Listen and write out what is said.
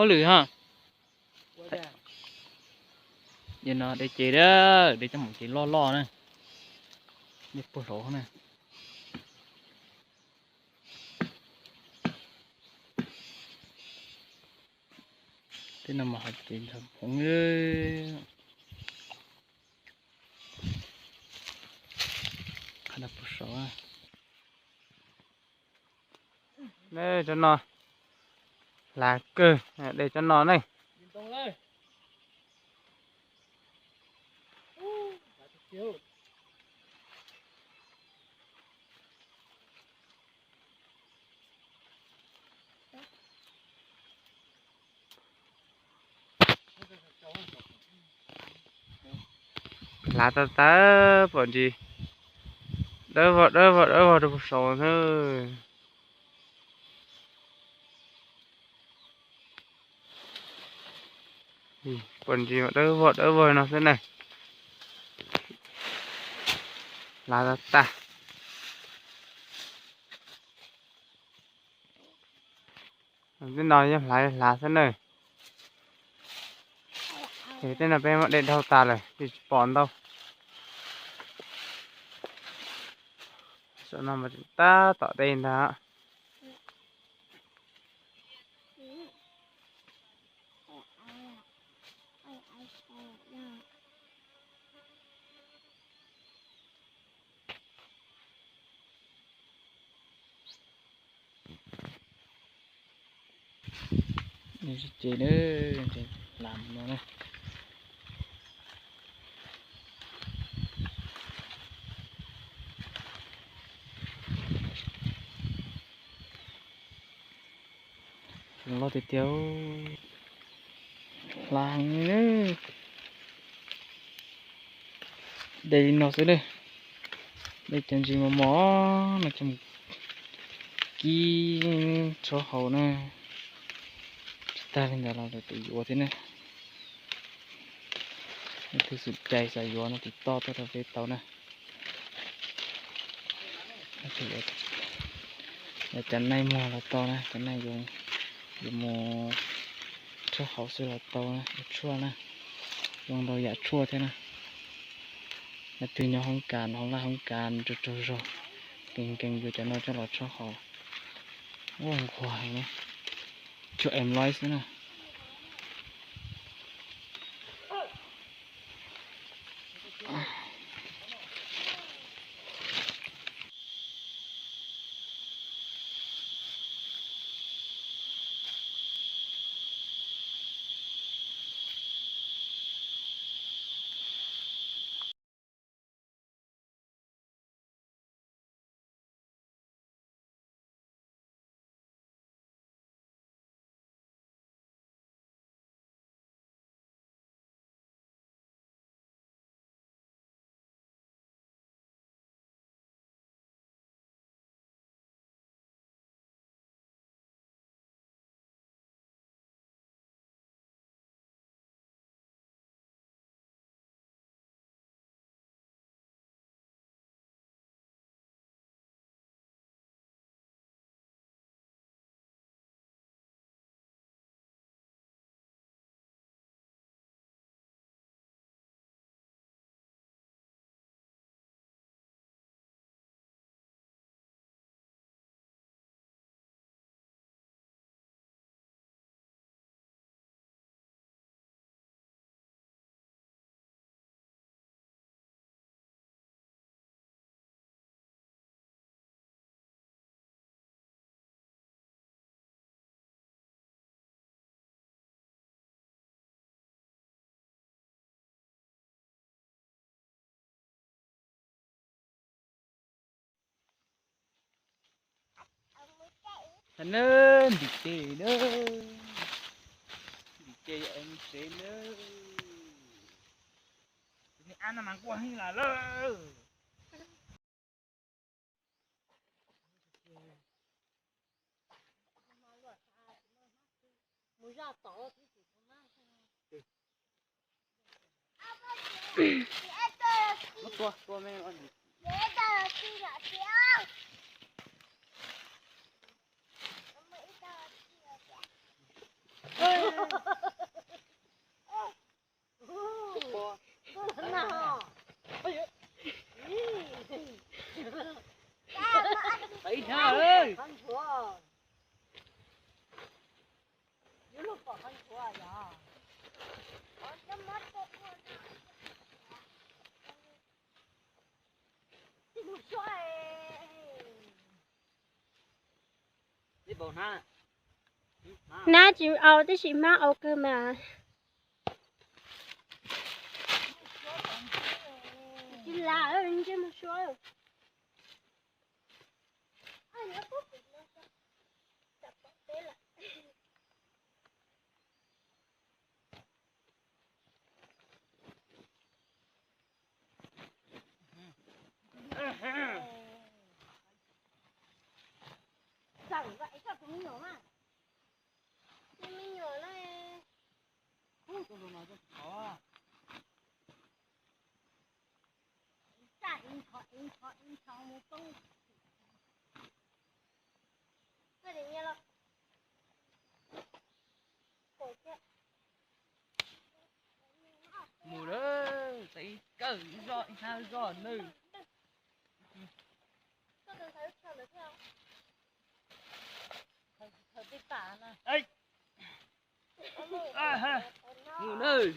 hố lười ha. Giờ nó để chị đó để cho một chị lo nè, đi bổ sổ nè. Thế nào mà họ chị thật cũng khá là bổ sổ à. Đây cho nó là cơ để cho nó này. Lá ta bọn gì đỡ vào được sổ thôi. Bọn gì mà đỡ vào nó thế này. Lá ta cái nói nhá lại lá thế này. Thế tên là bên bọn để đâu ta rồi thì bón đâu. Chỗ nào mà ta tỏ tên đó. Đây chị nữa chị làm nó này. Lo thì tiêu làng nữa. Đây nó sẽ đây. Đây chân gì mà mỏ nó trong kí cho hậu nè. Ta lên đó là tự vô thế này. Thứ sự chạy xài vô nó thì to ra về tàu nè. Chân này mò là to nè, chân này dùng mò cho hậu sự là to nè, chua nè. Dùng đầu dạ chua thế nè. Là từ nhỏ không càn rồi kinh vừa cho nó cho lọt cho họ. Ngon quá nè, cho em nói xíu nè. Thành ơi, đi chơi nữa. Đi chơi em sẽ nữa. Ini anak mang kuah ini lah lo. Tua mấy con. Ấy cha ơi. Đi bộ na. Na chịu ao tới chị má ao cơ mà. Chị là ở bên trên một số. Chẳng vậy sao cũng nhỏ mà. Nhưng mình nhỏ nó chạy thọ một công. Cái này nghe lo. Cổ chết. Mù đó, tí cỡ rồi sao rồi nữ. Có cần thấy sao được không? Ê. À ha. Mù nữ.